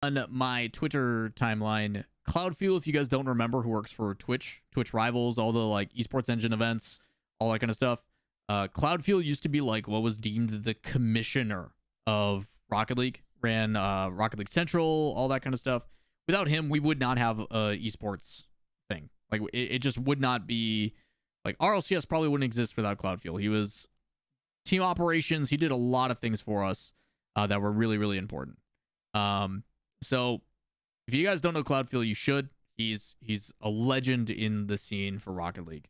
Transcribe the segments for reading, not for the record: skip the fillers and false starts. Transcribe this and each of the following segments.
On my Twitter timeline, Cloudfuel, if you guys don't remember, who works for Twitch Rivals, all the like esports engine events, all that kind of stuff. Cloudfuel used to be like what was deemed the commissioner of Rocket League, ran Rocket League Central, all that kind of stuff. Without him, we would not have a esports thing. Like it just would not be like RLCS probably wouldn't exist without Cloudfuel. He was team operations. He did a lot of things for us that were really, really important. So if you guys don't know Cloudfuel, you should. He's a legend in the scene for Rocket League.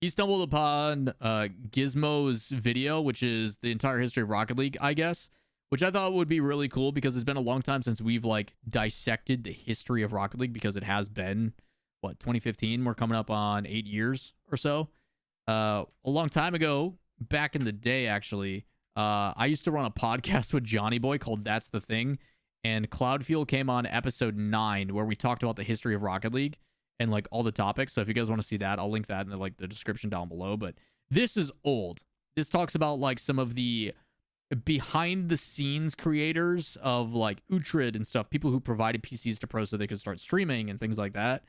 He stumbled upon Gizmo's video, which is the entire history of Rocket League, I guess, which I thought would be really cool because it's been a long time since we've like dissected the history of Rocket League, because it has been, what, 2015? We're coming up on 8 years or so. A long time ago, back in the day, actually, I used to run a podcast with Johnny Boy called That's the Thing, and Cloudfuel came on episode 9 where we talked about the history of Rocket League and like all the topics. So if you guys want to see that, I'll link that in the description down below. But this is old. This talks about like some of the behind the scenes creators of like Utrid and stuff, people who provided PCs to pros so they could start streaming and things like that,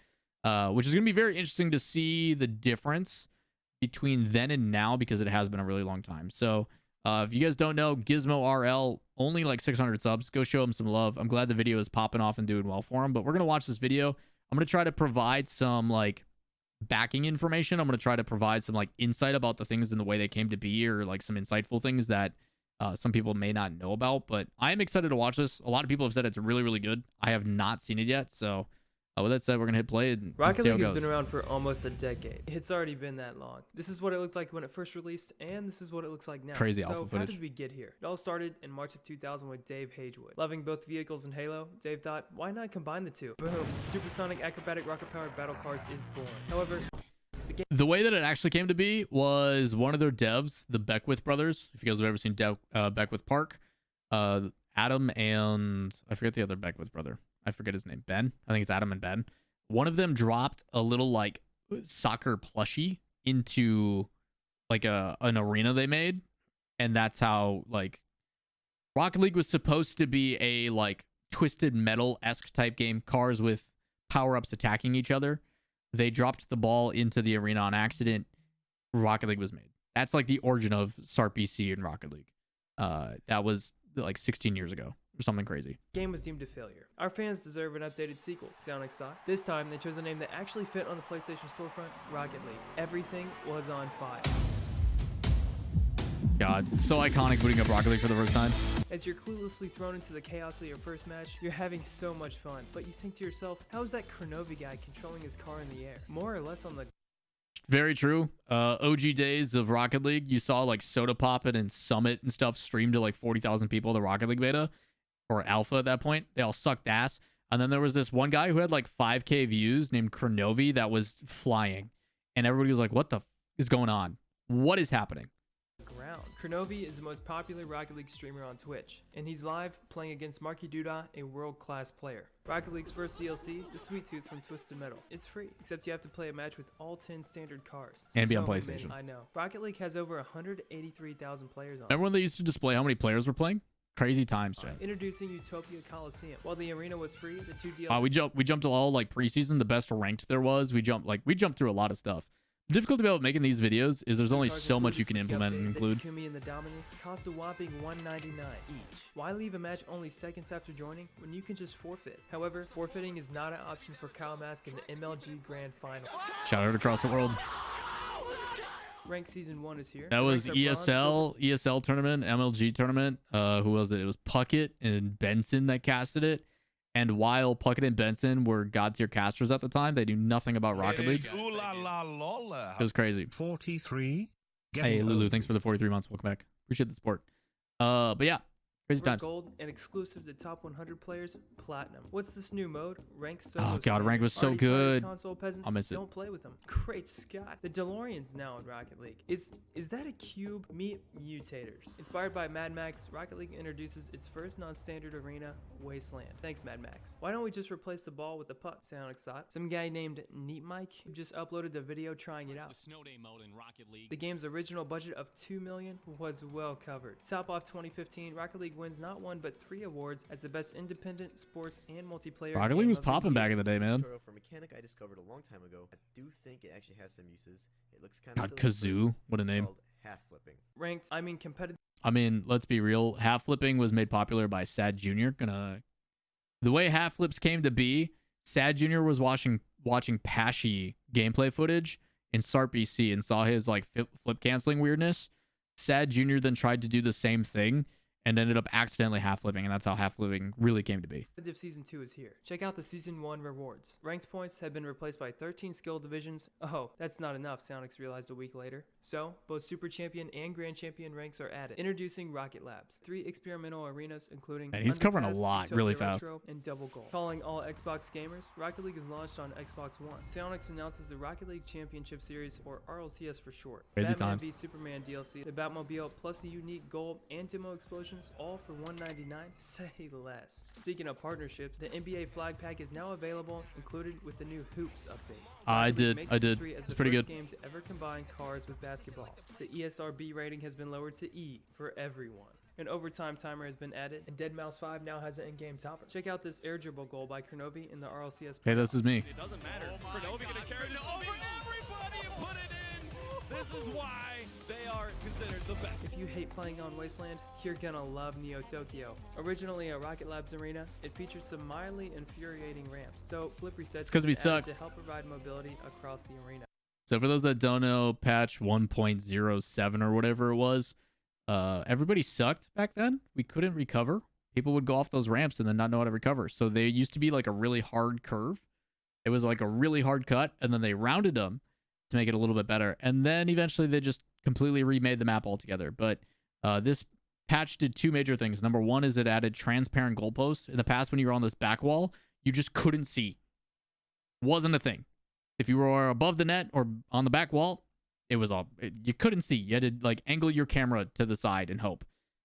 which is going to be very interesting to see the difference between then and now, because it has been a really long time. So if you guys don't know, Gizmo RL, only like 600 subs. Go show him some love. I'm glad the video is popping off and doing well for him. But we're going to watch this video. I'm going to try to provide some like backing information. I'm going to try to provide some like insight about the things and the way they came to be, or like some insightful things that some people may not know about. But I am excited to watch this. A lot of people have said it's really, really good. I have not seen it yet. So with that said, we're going to hit play and Rocket see how League it has goes. been around for almost a decade. It's already been that long. This is what it looked like when it first released, and this is what it looks like now. Crazy so alpha how footage. did we get here? It all started in March of 2000 with Dave Hagewood. Loving both vehicles and Halo, Dave thought, why not combine the two? Boom. Supersonic acrobatic rocket-powered battle cars is born. However, the way that it actually came to be was one of their devs, the Beckwith brothers. If you guys have ever seen Beckwith Park, Adam and I forget the other Beckwith brother. I forget his name. Ben. I think it's Adam and Ben. One of them dropped a little like soccer plushie into like an arena they made, and that's how like Rocket League was supposed to be a like Twisted Metal-esque type game, cars with power-ups attacking each other. They dropped the ball into the arena on accident. Rocket League was made. That's like the origin of SARP BC and Rocket League. That was like 16 years ago or something crazy. The game was deemed a failure. Our fans deserve an updated sequel, sound like stock. This time, they chose a name that actually fit on the PlayStation storefront, Rocket League. Everything was on fire. God, so iconic booting up Rocket League for the first time. As you're cluelessly thrown into the chaos of your first match, you're having so much fun, but you think to yourself, how is that Kronovi guy controlling his car in the air? More or less on the... Very true. OG days of Rocket League, you saw like Soda Poppin' and Summit and stuff streamed to like 40,000 people, the Rocket League beta, or alpha at that point. They all sucked ass. And then there was this one guy who had like 5K views named Kronovi that was flying. And everybody was like, what the f is going on? What is happening? Ground. Kronovi is the most popular Rocket League streamer on Twitch, and he's live playing against Marky Duda, a world-class player. Rocket League's first DLC, the Sweet Tooth from Twisted Metal. It's free, except you have to play a match with all 10 standard cars. And be on So PlayStation. many, I know. Rocket League has over 183,000 players on it. Remember when they used to display how many players were playing? Crazy times, Chad. Introducing Utopia Coliseum. While the arena was free, the two DLC... We jumped to all like preseason, the best ranked there was. We jumped through a lot of stuff. The difficulty about making these videos is there's only so much you can implement and include. Takumi and the Dominus cost a whopping $199 each. Why leave a match only seconds after joining when you can just forfeit? However, forfeiting is not an option for Kyle Mask in the MLG Grand Final. Shout out across the world. Rank Season 1 is here. That was Ranks are bronze, ESL tournament, MLG tournament. Who was it? It was Puckett and Benson that casted it. And while Puckett and Benson were god tier casters at the time, they knew nothing about Rocket League. Lawler. It was crazy. 43. Hey Lulu, thanks for the 43 months. Welcome back. Appreciate the support. But yeah, crazy silver, times. gold, and exclusive to top 100 players, platinum. What's this new mode? Rank Solo. Oh god, rank was so Already tired of good. console peasants? I'll miss it. Don't play with them. Great Scott. The DeLorean's now in Rocket League. Is that a cube? Meet mutators. Inspired by Mad Max, Rocket League introduces its first non-standard arena, Wasteland. Thanks, Mad Max. Why don't we just replace the ball with the puck? Sound excited? Some guy named Neat Mike just uploaded the video trying it out. The snow day mode in Rocket League. The game's original budget of $2 million was well covered. Top off 2015, Rocket League wins not one but 3 awards as the best independent sports and multiplayer. Rocket game League was of the popping back year. in the day, man. Tutorial for mechanic I discovered a long time ago. I do think it actually has some uses. It looks kind of God, Kazoo, what a name. Called half flipping. Ranked, I mean competitive. I mean, let's be real. Half flipping was made popular by Sad Jr. The way half flips came to be, Sad Jr. was watching Pashy gameplay footage in Sart BC and saw his like flip canceling weirdness. Sad Jr. then tried to do the same thing and ended up accidentally half flipping, and that's how half flipping really came to be. Competitive Season 2 is here. Check out the Season 1 rewards. Ranked points have been replaced by 13 skill divisions. Oh, that's not enough, Sonic's realized a week later. So, both Super Champion and Grand Champion ranks are added. Introducing Rocket Labs. 3 experimental arenas, including And he's covering a Underpass, lot Utopia really fast. Retro, and Double Goal. Calling all Xbox gamers, Rocket League is launched on Xbox One. Sonic's announces the Rocket League Championship Series, or RLCS for short. Crazy Batman times. v Superman DLC, the Batmobile, plus the unique gold and demo explosions, all for $199. Say less. Speaking of partnerships, the NBA flag pack is now available, included with the new Hoops update. I Rocket League did. makes I did. history as It's the pretty first good. game to ever combine cars with basketball. The ESRB rating has been lowered to E for everyone. An overtime timer has been added, and Deadmau5 5 now has an in-game topper. Check out this air dribble goal by Kronovi in the RLCS. Hey, this is me. It doesn't matter. Kronovi gonna carry it over everybody and put it in. This is why they are considered the best. If you hate playing on Wasteland, you're gonna love Neo Tokyo. Originally a Rocket Labs arena, it features some mildly infuriating ramps. So flip resets 'cause we have been added suck. to help provide mobility across the arena. So for those that don't know, patch 1.07 or whatever it was, everybody sucked back then. We couldn't recover. People would go off those ramps and then not know how to recover. So they used to be like a really hard curve. It was like a really hard cut, and then they rounded them to make it a little bit better. And then eventually they just completely remade the map altogether. But this patch did 2 major things. Number one is it added transparent goalposts. In the past, when you were on this back wall, you just couldn't see. Wasn't a thing. If you were above the net or on the back wall, it was all you couldn't see. You had to like angle your camera to the side and hope.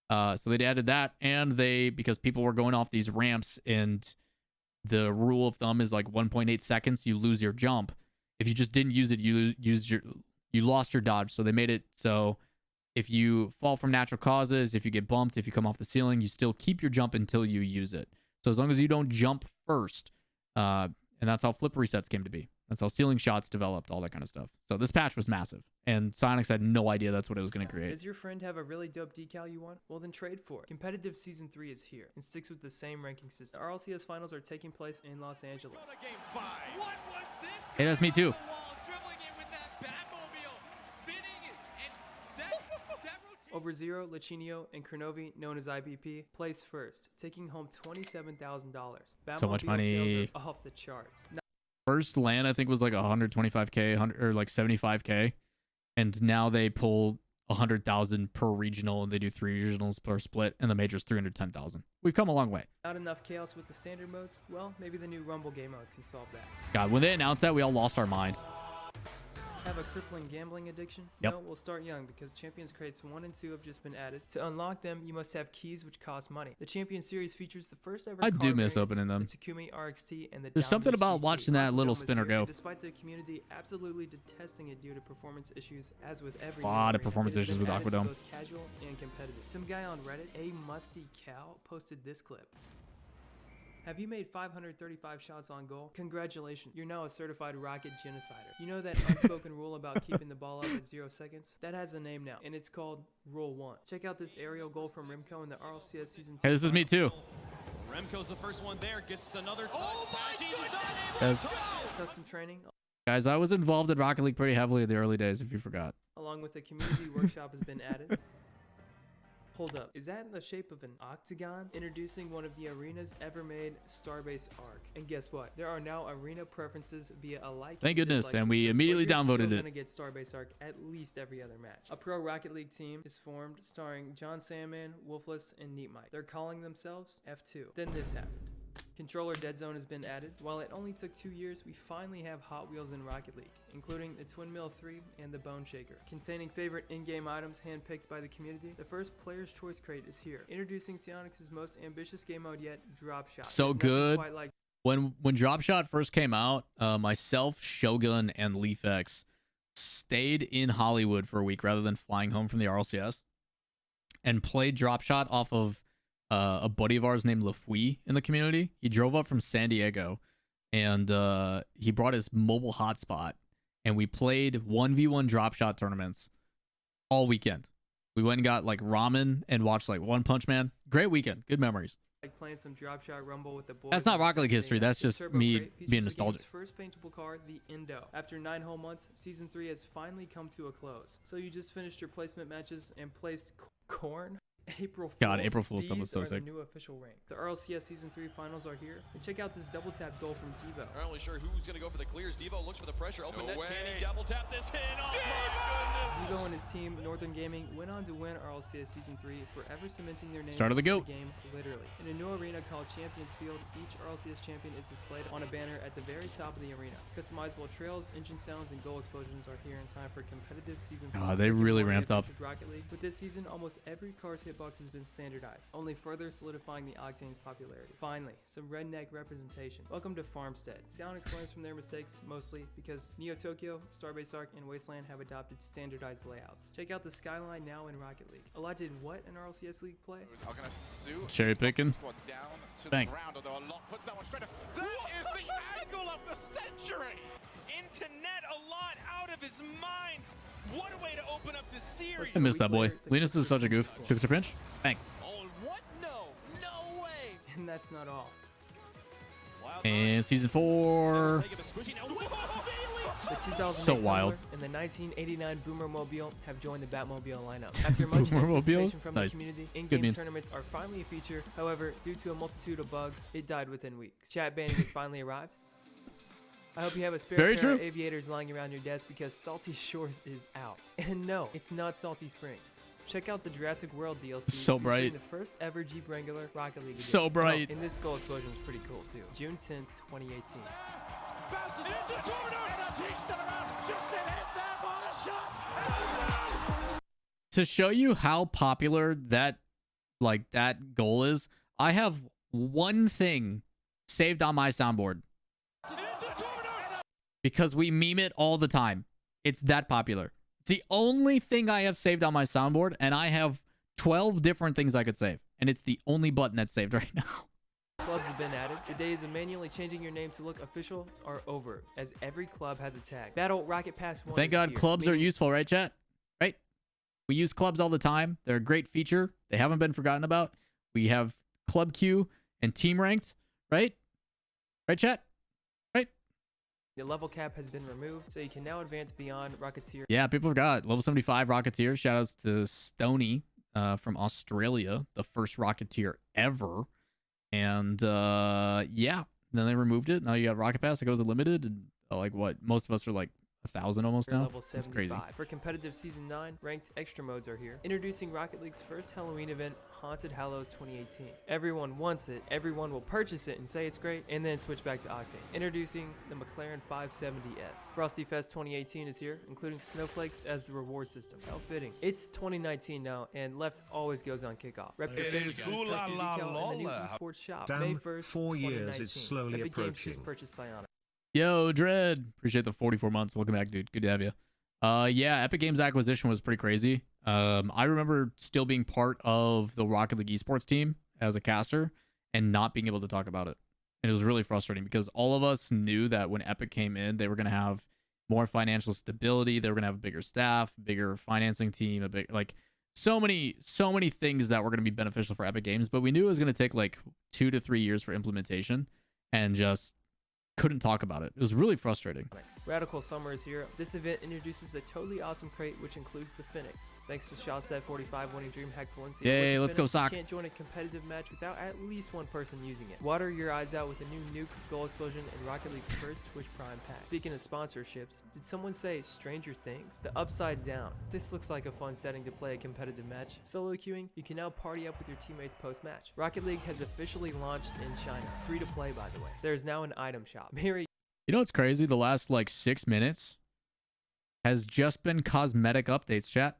So they added that, and because people were going off these ramps, and the rule of thumb is like 1.8 seconds, you lose your jump. If you just didn't use it, you lost your dodge. So they made it so if you fall from natural causes, if you get bumped, if you come off the ceiling, you still keep your jump until you use it. So as long as you don't jump first, and that's how flip resets came to be. That's how ceiling shots developed, all that kind of stuff. So this patch was massive, and Sonics had no idea that's what it was going to create. Does your friend have a really dope decal you want? Well, then trade for it. Competitive Season 3 is here and sticks with the same ranking system. The RLCS finals are taking place in Los Angeles. Go to game 5. What was this? Hey, that's me too. The wall, dribbling it with that Batmobile, spinning it, and that rotation. Over Zero, Lachinio, and Kronovi, known as IBP, placed first, taking home $27,000. So much Batmobile money. sales are off the charts. First LAN, I think, was like 125K, or like 75K, and now they pull 100,000 per regional, and they do 3 regionals per split, and the major's 310,000. We've come a long way. Not enough chaos with the standard modes? Well, maybe the new Rumble game mode can solve that. God, when they announced that, we all lost our mind. Have a crippling gambling addiction? Yep. No, we'll start young because Champions Crates 1 and 2 have just been added. To unlock them, you must have keys which cost money. The Champion Series features the first ever I car do miss variants, opening them. the Takumi RXT and the There's something Downhill about GT. watching that Aquadome little is spinner here, go. Despite the community absolutely detesting it due to performance issues, as with every Lot new of performance arena, it has issues been with added to Aquadome. both casual and competitive. Some guy on Reddit, A Musty Cow, posted this clip. Have you made 535 shots on goal? Congratulations, you're now a certified rocket genocider. You know that unspoken rule about keeping the ball up at 0 seconds? That has a name now, and it's called Rule 1. Check out this aerial goal from Rimco in the RLCS Season 2. Hey, this is me too. Remco's the first one there, gets another. Oh my Yes. Custom training, Guys, I was involved in Rocket League pretty heavily in the early days, if you forgot. along with the community workshop has been added. Hold up, is that in the shape of an octagon? Introducing one of the arena's ever made Starbase Arc. And guess what? There are now arena preferences via a like Thank and goodness, dislike and we system, immediately but you're downvoted still it. gonna get Starbase Arc at least every other match. A pro Rocket League team is formed starring John Sandman, Wolfless, and Neat Mike. They're calling themselves F2. Then this happened. Controller Dead Zone has been added. While it only took 2 years, we finally have Hot Wheels in Rocket League, including the Twin Mill 3 and the Bone Shaker. Containing favorite in-game items handpicked by the community, the first Player's Choice Crate is here. Introducing Sionix's most ambitious game mode yet, Drop Shot. So There's nothing good. quite like When Drop Shot first came out, myself, Shogun, and LeafX stayed in Hollywood for a week rather than flying home from the RLCS, and played Drop Shot off of a buddy of ours named Lafui in the community. He drove up from San Diego, and he brought his mobile hotspot, and we played 1v1 drop shot tournaments all weekend. We went and got like ramen and watched like One Punch Man. Great weekend. Good memories. Like playing some drop shot rumble with the boys. That's not on Rocket League Saturday history. night. That's The just Turbo me Crate features being the game's nostalgic. first paintable card, the Indo. After 9 whole months, season 3 has finally come to a close. So you just finished your placement matches and placed corn. April Fool's. God, April Fool's stuff was These so are sick. The new official ranks. The RLCS season 3 finals are here. And check out this double tap goal from Devo. Not really sure who's going to go for the clears. Devo looks for the pressure. Open net. way. Can he double tap this in? Oh my goodness. Devo and his team, Northern Gaming, went on to win RLCS Season 3, forever cementing their names Start of the into GOAT. game, literally. In a new arena called Champions Field, each RLCS champion is displayed on a banner at the very top of the arena. Customizable trails, engine sounds, and goal explosions are here in time for competitive Season 4. Oh, they really ramped up. Rocket League. With this season, almost every car's hitbox has been standardized, only further solidifying the Octane's popularity. Finally, some redneck representation. Welcome to Farmstead. Psionics learns from their mistakes, mostly because Neo Tokyo, Starbase Arc, and Wasteland have adopted standardized layouts. Check out the skyline now in Rocket League. A lot did what in RLCS League play? Are gonna sue Cherry picking. squad down to Bang. the ground, although a lot puts that one straight up. That is the angle of the century! Into net a lot out of his mind. What a way to open up the series. I miss that boy. Linus is such a goof. Trickster pinch. Bang. Oh, what? No. No way. And that's not all. And season 4. Taking the squishy now. The 2008 So wild. Tumbler and the 1989 Boomer Mobile have joined the Batmobile lineup. After much Boomer Mobile? anticipation from Nice. the community, Good in-game memes. tournaments are finally a feature. However, due to a multitude of bugs, it died within weeks. Chat banning has finally arrived. I hope you have a spare Very pair of true. aviators lying around your desk because Salty Shores is out. And no, it's not Salty Springs. Check out the Jurassic World DLC. So featuring bright. The first ever Jeep Wrangler Rocket League. So edition. bright. Oh, and this goal explosion is pretty cool too. June 10th, 2018. Bounces into the corner. Energy still around. Justin is there for the shot. To show you how popular that goal is, I have one thing saved on my soundboard Into the corner. because we meme it all the time. It's that popular. It's the only thing I have saved on my soundboard, and I have 12 different things I could save, and it's the only button that's saved right now. Clubs have been added. The days of manually changing your name to look official are over, as every club has a tag. Battle Rocket Pass 1 Thank is God here, clubs are meaning useful, right, chat? Right? We use clubs all the time. They're a great feature. They haven't been forgotten about. We have club queue and team ranked, right? Right, chat? Right? the level cap has been removed, so you can now advance beyond Rocketeer. Yeah, people forgot. Level 75 Rocketeer. Shoutouts to Stony from Australia, the first Rocketeer ever. And yeah, then they removed it. Now you got Rocket Pass that goes unlimited. And like what? Most of us are like 1,000 almost now. Level It's 75. crazy. For competitive Season 9, ranked extra modes are here. Introducing Rocket League's first Halloween event, Haunted Hallows 2018. Everyone wants it, everyone will purchase it and say it's great, and then switch back to Octane. Introducing the McLaren 570S. Frosty Fest 2018 is here, including snowflakes as the reward system. How fitting. It's 2019 now, and left always goes on kickoff. Rep your It favorite is games, Ooh La custom La decal, and the new Lawler. esports shop. Damn, May 1st, 4 years 2019. is slowly Epic Games just approaching. purchased Psionic. Yo, Dread. Appreciate the 44 months. Welcome back, dude. Good to have you. Yeah, Epic Games acquisition was pretty crazy. I remember still being part of the Rocket League esports team as a caster and not being able to talk about it. And it was really frustrating because all of us knew that when Epic came in, they were going to have more financial stability. They were going to have a bigger staff, bigger financing team, a big, like so many things that were going to be beneficial for Epic Games. But we knew it was going to take like 2 to 3 years for implementation and just couldn't talk about it. It was really frustrating. Radical Summer is here. This event introduces a totally awesome crate which includes the Finnick. Thanks to Shawset45 winning DreamHack Valencia. Yay, with let's the go Finnick, Sock. You can't join a competitive match without at least one person using it. Water your eyes out with a new nuke, goal explosion, and Rocket League's first Twitch Prime pack. Speaking of sponsorships, did someone say Stranger Things? The Upside Down. This looks like a fun setting to play a competitive match. Solo queuing, you can now party up with your teammates post-match. Rocket League has officially launched in China. Free to play, by the way. There is now an item shop. Mary, You know what's crazy? The last like 6 minutes has just been cosmetic updates, chat.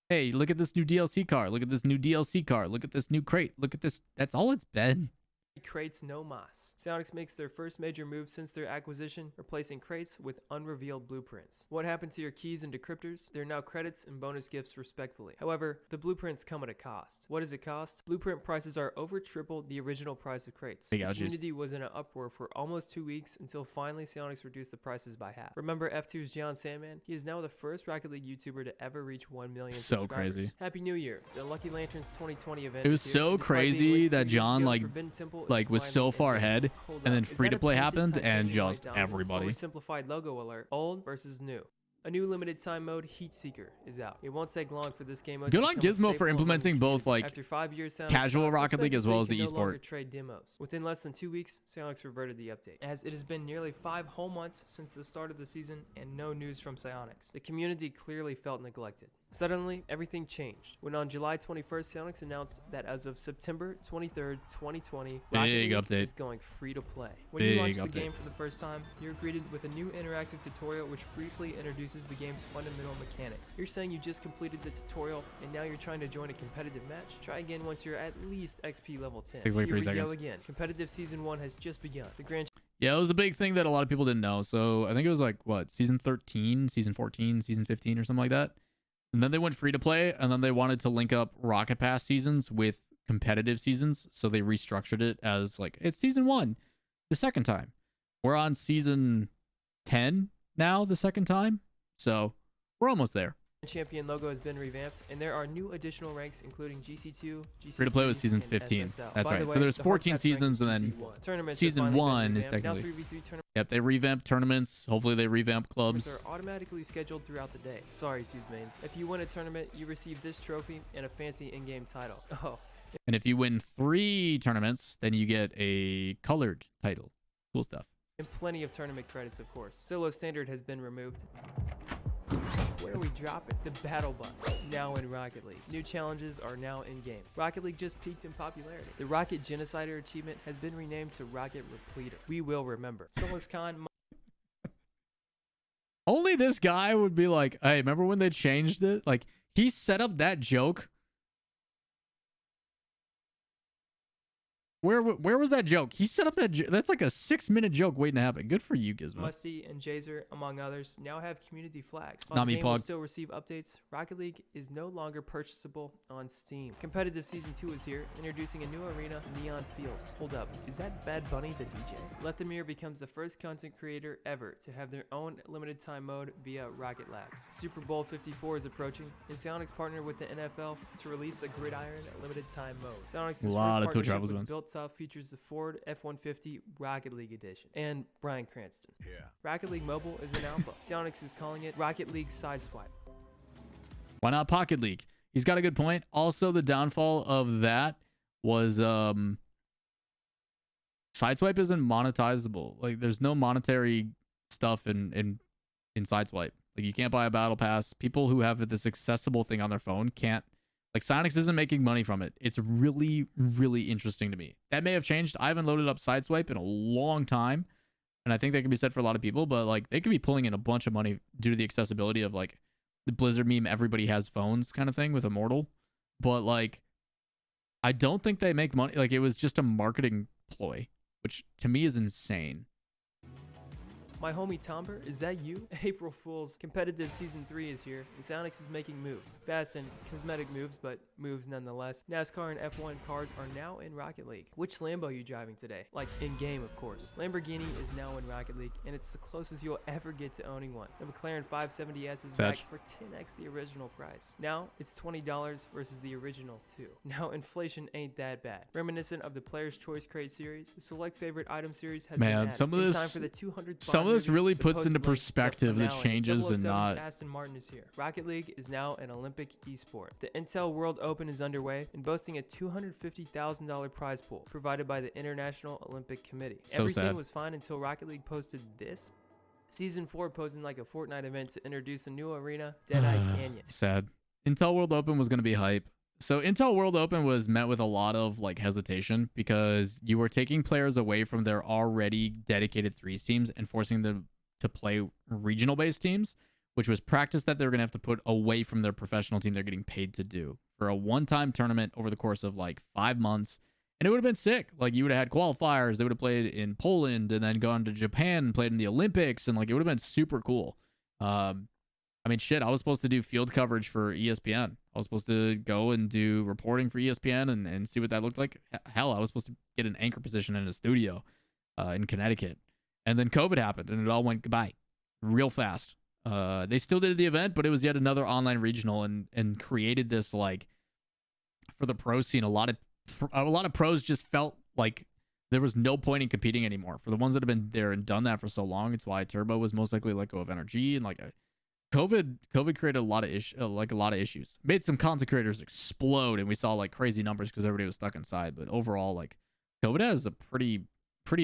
Hey, look at this new DLC car. Look at this new DLC car. Look at this new crate. Look at this. That's all it's been. Crates no mas. Psyonix makes their first major move since their acquisition, replacing crates with unrevealed blueprints. What happened to your keys and decryptors? They're now credits and bonus gifts respectfully. However, the blueprints come at a cost. What does it cost? Blueprint prices are over triple the original price of crates. The community was in an uproar for almost 2 weeks until finally Psyonix reduced the prices by half. Remember F2's John Sandman? He is now the first Rocket League YouTuber to ever reach 1 million So subscribers. crazy. Happy New Year. The Lucky Lanterns 2020 event. It was is here. so Despite being crazy leaked that 2 years John ago, like Forbidden Temple is was so finally far in game. ahead, Hold and then up. Is free that to a play painted happened, and titanium just white diamond? everybody. Or simplified logo alert. Old versus new. A new limited time mode, Heat Seeker, is out. It won't take long for this game mode Good to on become a Gizmo staple for among implementing the both, community. like, After 5 years, Psyonix casual stopped, Rocket League as well as Expect the to no longer esport. trade demos. Within less than 2 weeks, Psyonix reverted the update. As it has been nearly 5 whole months since the start of the season and no news from Psyonix. The community clearly felt neglected. Suddenly, everything changed when on July 21st, Psyonix announced that as of September 23rd, 2020, Rocket Big League update. is going free to play. When you launch Big the update. game for the first time, you're greeted with a new interactive tutorial which briefly introduces the game's fundamental mechanics. You're saying you just completed the tutorial and now you're trying to join a competitive match? Try again once you're at least XP level 10. Takes like 3 Here we seconds. go again. Competitive Season 1 has just begun. The Grand Yeah, it was a big thing that a lot of people didn't know. So I think it was like, what, season 13, season 14, season 15 or something like that. And then they went free to play, and then they wanted to link up Rocket Pass seasons with competitive seasons. So they restructured it as like, it's season 1, the second time. We're on season 10 now, the second time. So we're almost there. Champion logo has been revamped, and there are new additional ranks including GC2, GC3, Free to play was season and 15. SSL. That's By right. the So way, there's the 14 Hardcats rank seasons, is and then GC1. Tournaments have season finally been 1 is revamped. Now technically. 3v3 tournaments Yep, they revamped tournaments. Hopefully they revamp clubs. are automatically scheduled throughout the day. Sorry, Tuesmains. If you win a tournament, you receive this trophy and a fancy in-game title. Oh, And if you win 3 tournaments, then you get a colored title. Cool stuff. and plenty of tournament credits, of course. Solo standard has been removed. Where are we dropping? The Battle Bus, now in Rocket League. New challenges are now in-game. Rocket League just peaked in popularity. The Rocket Genocider achievement has been renamed to Rocket Repleter. We will remember. Solus Khan Only this guy would be like, hey, remember when they changed it? Like, he set up that joke. Where was that joke? He set up that that's like a 6-minute joke waiting to happen. Good for you, Gizmo. Musty and Jazer, among others, now have community flags. Not While the me, game will Pog. still receive updates, Rocket League is no longer purchasable on Steam. Competitive Season 2 is here, introducing a new arena, Neon Fields. Hold up, is that Bad Bunny the DJ? Let the Mirror becomes the first content creator ever to have their own limited time mode via Rocket Labs. Super Bowl 54 is approaching, and Psyonix partnered with the NFL to release a Gridiron limited time mode. Psyonix's Lot of first Twitch partnership Rivals with events. Built Tough features the Ford F-150 Rocket League Edition and Bryan Cranston. Yeah. Rocket League Mobile is an alpha. Psyonix is calling it Rocket League Sideswipe. Why not Pocket League? He's got a good point. Also, the downfall of that was Sideswipe isn't monetizable. Like, there's no monetary stuff in Sideswipe. Like, you can't buy a battle pass. People who have this accessible thing on their phone can't. Like, Psyonix isn't making money from it. It's really, really interesting to me. That may have changed. I haven't loaded up Sideswipe in a long time, and I think that can be said for a lot of people, but, like, they could be pulling in a bunch of money due to the accessibility of, like, the Blizzard meme, everybody has phones kind of thing with Immortal. But, like, I don't think they make money. Like, it was just a marketing ploy, which to me is insane. My homie Tomber, is that you? April Fool's competitive season 3 is here, and Psyonix is making moves. Fast and cosmetic moves, but moves nonetheless. NASCAR and F1 cars are now in Rocket League. Which Lambo are you driving today? Like, in-game, of course. Lamborghini is now in Rocket League, and it's the closest you'll ever get to owning one. The McLaren 570S is back for 10x the original price. Now, it's $20 versus the original $2. Now, inflation ain't that bad. Reminiscent of the Player's Choice Crate series, the Select Favorite Item series has been Man, added some of in this- time for the 200th some of this really puts into perspective the changes and not. Aston Martin is here. Rocket League is now an Olympic esport. The Intel World Open is underway and boasting a $250,000 prize pool provided by the International Olympic Committee. So Everything sad. was fine until Rocket League posted this. Season 4 posing like a Fortnite event to introduce a new arena, Deadeye Canyon. Sad. Intel World Open was going to be hype. So Intel World Open was met with a lot of like hesitation because you were taking players away from their already dedicated threes teams and forcing them to play regional based teams, which was practice that they're going to have to put away from their professional team they're getting paid to do for a one-time tournament over the course of like 5 months. And it would have been sick. Like, you would have had qualifiers. They would have played in Poland and then gone to Japan and played in the Olympics. And, like, it would have been super cool. I mean, shit, I was supposed to do field coverage for ESPN. I was supposed to go and do reporting for ESPN and see what that looked like. Hell, I was supposed to get an anchor position in a studio in Connecticut. And then COVID happened, and it all went goodbye real fast. They still did the event, but it was yet another online regional and created this, like, for the pro scene, a lot of pros just felt like there was no point in competing anymore. For the ones that have been there and done that for so long, it's why Turbo was most likely let go of NRG, and like COVID created a lot of issues. Made some content creators explode, and we saw like crazy numbers because everybody was stuck inside. But overall, like, COVID has a pretty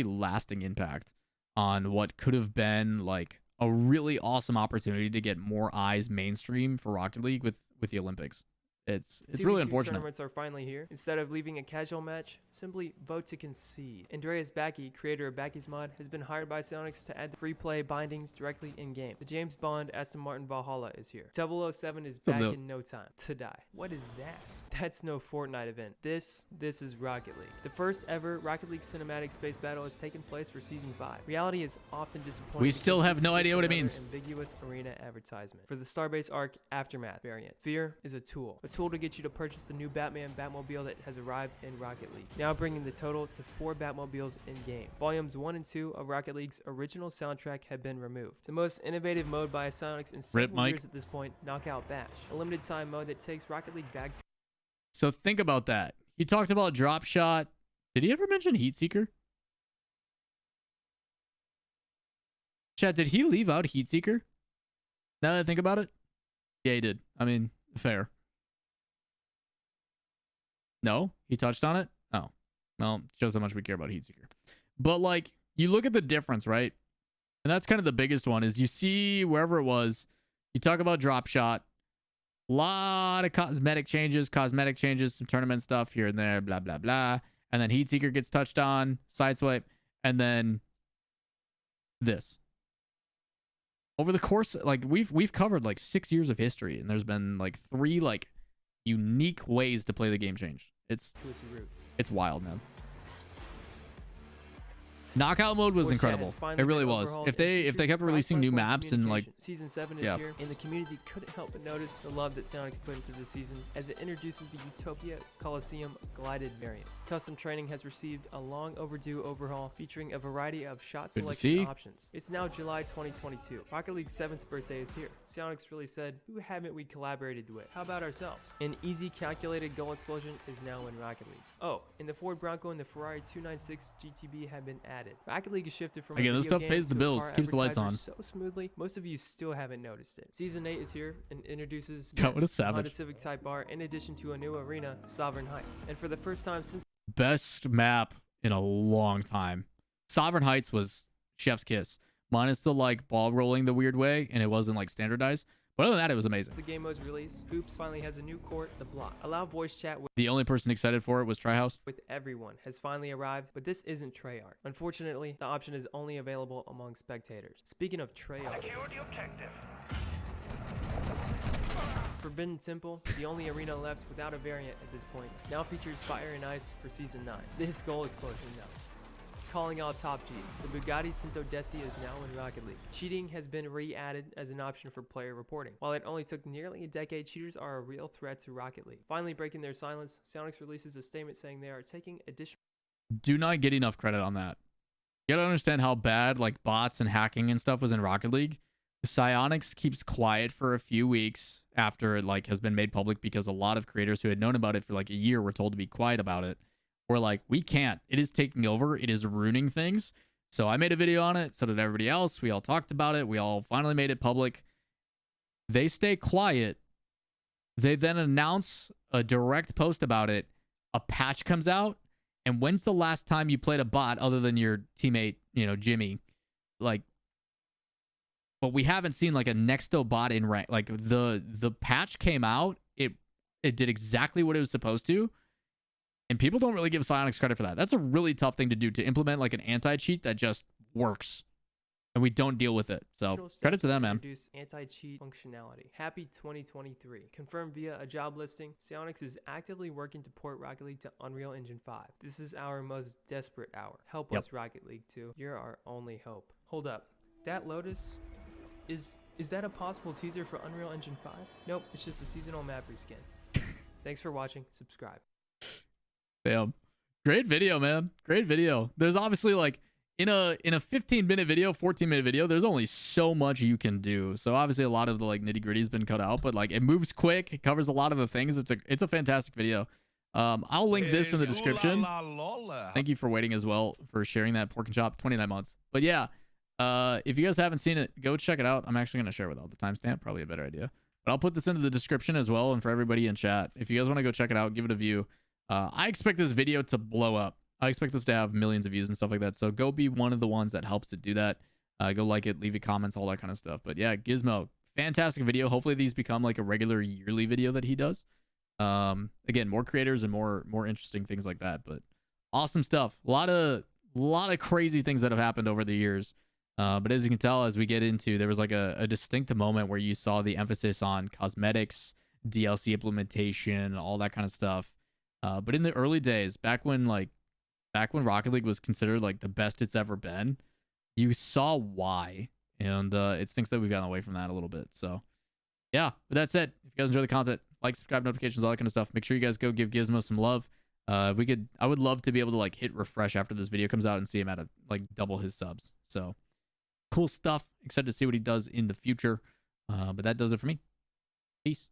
lasting impact on what could have been like a really awesome opportunity to get more eyes mainstream for Rocket League with the Olympics. It's really unfortunate. Tournaments are finally here. Instead of leaving a casual match, simply vote to concede. Andreas Backy, creator of Backy's Mod, has been hired by Psyonix to add the free play bindings directly in-game. The James Bond Aston Martin Valhalla is here. 007 is back in no time to die. What is that? That's no Fortnite event. This is Rocket League. The first ever Rocket League cinematic space battle has taken place for Season 5. Reality is often disappointing. We still have no idea what it means. Ambiguous arena advertisement. For the Starbase Arc Aftermath variant, Fear is a tool to get you to purchase the new Batman Batmobile that has arrived in Rocket League, now bringing the total to 4 Batmobiles in-game. Volumes 1 and 2 of Rocket League's original soundtrack have been removed. The most innovative mode by Psyonix in several years at this point, Knockout Bash, a limited time mode that takes Rocket League back to... So think about that. He talked about Drop Shot. Did he ever mention Heat Seeker? Chat, did he leave out Heat Seeker? Now that I think about it? Yeah, he did. I mean, fair. No? He touched on it? Oh. Well, shows how much we care about Heat Seeker. But, like, you look at the difference, right? And that's kind of the biggest one, is you see wherever it was, you talk about Drop Shot, a lot of cosmetic changes, some tournament stuff here and there, blah, blah, blah. And then Heat Seeker gets touched on, Sideswipe, and then this. Over the course, like, we've covered, like, 6 years of history, and there's been, like, 3, like, unique ways to play the game changed. It's wild, man. Knockout mode was incredible. It really was. If they kept releasing new maps and like Season 7 is here, and the community couldn't help but notice the love that Psyonix put into this season as it introduces the Utopia Coliseum glided variant. Custom training has received a long overdue overhaul featuring a variety of shot selection options. It's now July 2022. Rocket League's 7th birthday is here. Psyonix really said, who haven't we collaborated with? How about ourselves? An easy calculated goal explosion is now in Rocket League. Oh, and the Ford Bronco and the Ferrari 296 GTB have been added. Rocket League has shifted from again, this stuff pays the bills, keeps the lights on so smoothly. Most of you still haven't noticed it. Season 8 is here and introduces Honda Civic Type R in addition to a new arena, Sovereign Heights. And for the first time since best map in a long time, Sovereign Heights was chef's kiss. Minus the like ball rolling the weird way, and it wasn't like standardized. But other than that, it was amazing. The game mode's release, Hoops finally has a new court, The Block. Allow voice chat with the only person excited for it was Tryhouse. With everyone has finally arrived, but this isn't Treyarch. Unfortunately, the option is only available among spectators. Speaking of Treyarch, Forbidden Temple, the only arena left without a variant at this point, now features Fire and Ice for Season 9. This goal explosion now. Calling all top Gs. The Bugatti Cinto Desi is now in Rocket League. Cheating has been re-added as an option for player reporting. While it only took nearly a decade, cheaters are a real threat to Rocket League. Finally breaking their silence, Psyonix releases a statement saying they are taking additional... Do not get enough credit on that. You gotta understand how bad like bots and hacking and stuff was in Rocket League. Psyonix keeps quiet for a few weeks after it like has been made public because a lot of creators who had known about it for like a year were told to be quiet about it. We're like, we can't. It is taking over. It is ruining things. So I made a video on it. So did everybody else. We all talked about it. We all finally made it public. They stay quiet. They then announce a direct post about it. A patch comes out. And when's the last time you played a bot other than your teammate, you know, Jimmy? Like, but we haven't seen like a Nexto bot in rank. Like the patch came out. It did exactly what it was supposed to. And people don't really give Psyonix credit for that. That's a really tough thing to do, to implement like an anti-cheat that just works. and we don't deal with it. So Natural credit steps to them, man. Introduce anti-cheat functionality. Happy 2023. Confirmed via a job listing. Psyonix is actively working to port Rocket League to Unreal Engine 5. This is our most desperate hour. Help us, Rocket League 2. You're our only hope. Hold up. That Lotus is that a possible teaser for Unreal Engine 5? Nope, it's just a seasonal map reskin. Thanks for watching. Subscribe. Damn. Great video, man. Great video. There's obviously like in a 15-minute video, 14-minute video, there's only so much you can do. So obviously a lot of the like nitty-gritty has been cut out, but like it moves quick. It covers a lot of the things. It's a fantastic video. I'll link this in the description. Lawler. Thank you for waiting as well for sharing that pork and chop 29 months. But yeah, if you guys haven't seen it, go check it out. I'm actually going to share without the timestamp. Probably a better idea. But I'll put this into the description as well. And for everybody in chat, if you guys want to go check it out, give it a view. I expect this video to blow up. I expect this to have millions of views and stuff like that. So go be one of the ones that helps it do that. Go like it, leave it comments, all that kind of stuff. But yeah, Gizmo, fantastic video. Hopefully these become like a regular yearly video that he does. Again, more creators and more interesting things like that. But awesome stuff. A lot of crazy things that have happened over the years. But as you can tell, as we get into, there was like a distinct moment where you saw the emphasis on cosmetics, DLC implementation, all that kind of stuff. But in the early days, back when Rocket League was considered like the best it's ever been, you saw why. And it stinks that we've gotten away from that a little bit. So yeah, but that's it. If you guys enjoy the content, like, subscribe, notifications, all that kind of stuff. Make sure you guys go give Gizmo some love. I would love to be able to like hit refresh after this video comes out and see him at like double his subs. So cool stuff. Excited to see what he does in the future. But that does it for me. Peace.